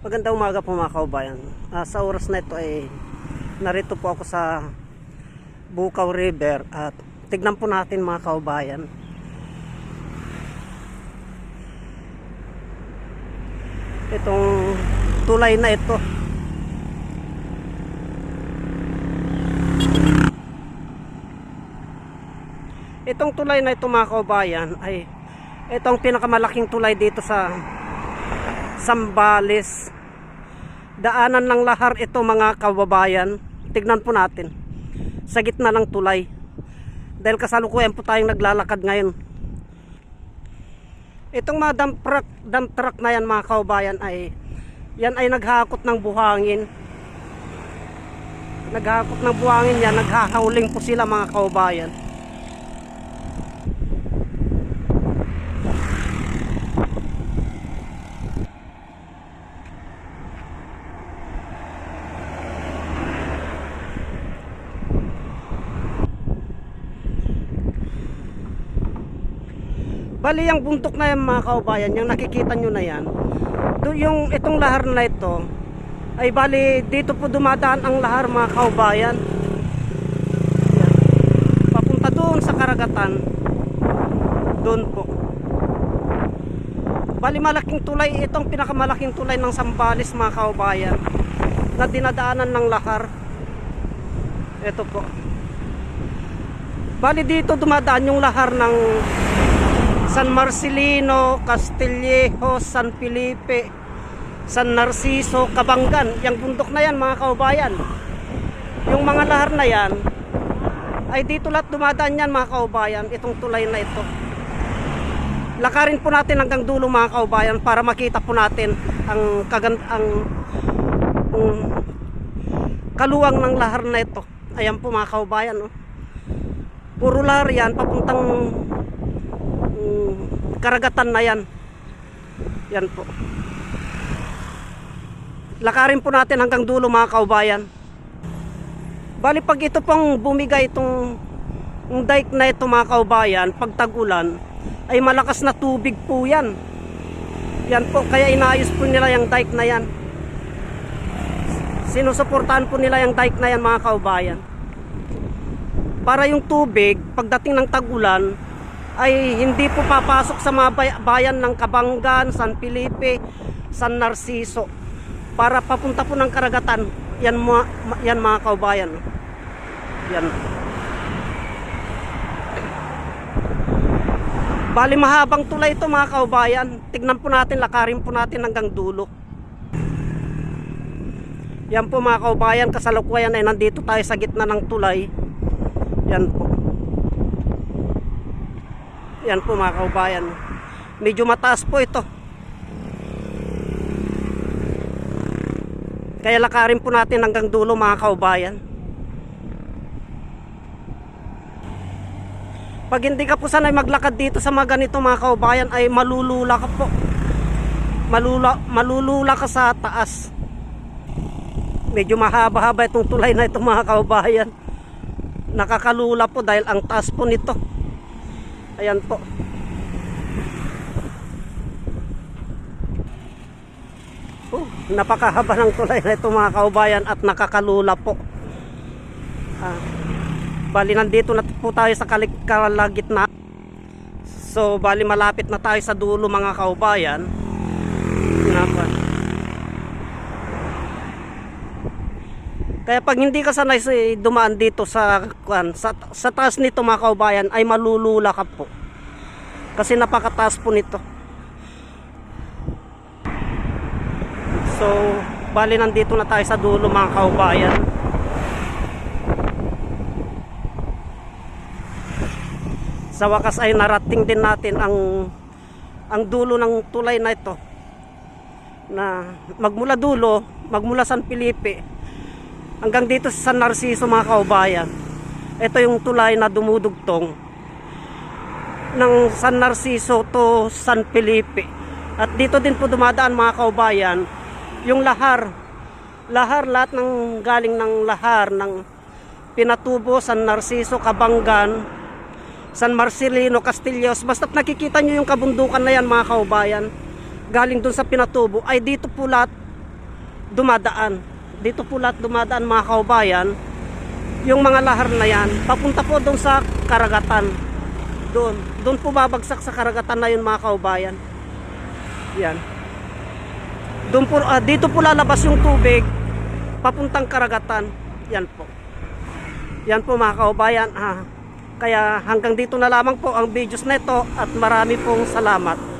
Magandang umaga po mga kaubayan. Sa oras na ito ay narito po ako sa Bukaw River at tignan po natin mga kaubayan. Itong tulay na ito. Itong tulay na ito mga kaubayan ay itong pinakamalaking tulay dito sa Zambales. Daanan ng lahar ito mga kababayan. Tignan po natin sa gitna ng tulay, dahil kasalukuyan po tayong naglalakad ngayon. Itong mga dump truck na yan mga kababayan ay yan ay naghahakot ng buhangin. Naghahakot ng buhangin yan, naghahauling po sila mga kababayan. Bali yung bundok na yan mga kaubayan, yung nakikita nyo na yan, yung itong lahar na ito ay bali dito po dumadaan ang lahar mga kaubayan. Yan. Papunta doon sa karagatan, doon po. Bali malaking tulay, itong pinakamalaking tulay ng Zambales mga kaubayan na dinadaanan ng lahar. Ito po. Bali dito dumadaan yung lahar ng San Marcelino, Castillejo, San Felipe, San Narciso, Kabanggan. Yung bundok na yan mga kaubayan, yung mga lahar na yan ay dito lahat dumadaan yan mga kaubayan. Itong tulay na ito, lakarin po natin hanggang dulo mga kaubayan para makita po natin ang kaluwang ng lahar na ito. Ayan po mga kaubayan, oh. Puro lahar yan papuntang karagatan na yan. Yan po. Lakarin po natin hanggang dulo mga kaubayan. Bali pag ito pong bumigay itong dike na ito mga kaubayan, pag tag-ulan ay malakas na tubig po yan. Yan po, kaya inaayos po nila yung dike na yan. Sinusuportahan po nila yung dike na yan mga kaubayan, para yung tubig pagdating ng tag-ulan ay hindi po papasok sa mga bayan ng Kabanggan, San Felipe, San Narciso, para papunta po ng karagatan. Yan mga kaubayan. Yan. Bali mahabang tulay ito mga kaubayan. Tignan po natin, lakarin po natin hanggang dulo. Yan po mga kaubayan, kasalukuyan ay nandito tayo sa gitna ng tulay. Yan po. Yan po mga kaubayan, medyo mataas po ito, kaya lakarin po natin hanggang dulo mga kaubayan. Pag hindi ka po sanay maglakad dito sa mga ganito mga kaubayan ay malulula ka po, malulula ka sa taas. Medyo mahaba-haba itong tulay na ito mga kaubayan, nakakalula po dahil ang taas po nito. Ayan po. Napakahaba ng tulay na ito mga kaubayan at nakakalula po. Bali nandito na po tayo sa kalagitna. So bali malapit na tayo sa dulo mga kaubayan. Kaya pag hindi ka sanay dumaan dito sa taas nito mga kaubayan ay malulula ka po, kasi napakataas po nito. So bali nandito na tayo sa dulo mga kaubayan. Sa wakas ay narating din natin ang dulo ng tulay na ito, na magmula San Felipe hanggang dito sa San Narciso mga kaubayan. Ito yung tulay na dumudugtong ng San Narciso to San Felipe. At dito din po dumadaan mga kaubayan yung lahar lahat ng galing ng lahar ng Pinatubo, San Narciso, Kabanggan, San Marcelino, Castillos. Basta't nakikita nyo yung kabundukan na yan mga kaubayan, galing dun sa Pinatubo, ay dito po lahat dumadaan. Dito po lahat dumadaan mga kaubayan. Yung mga lahar na yan, papunta po doon sa karagatan. Doon po babagsak sa karagatan na yun mga kaubayan. Yan. Doon po, dito po lalabas yung tubig papuntang karagatan. Yan po. Yan po mga kaubayan. Kaya hanggang dito na lamang po ang videos na ito at marami pong salamat.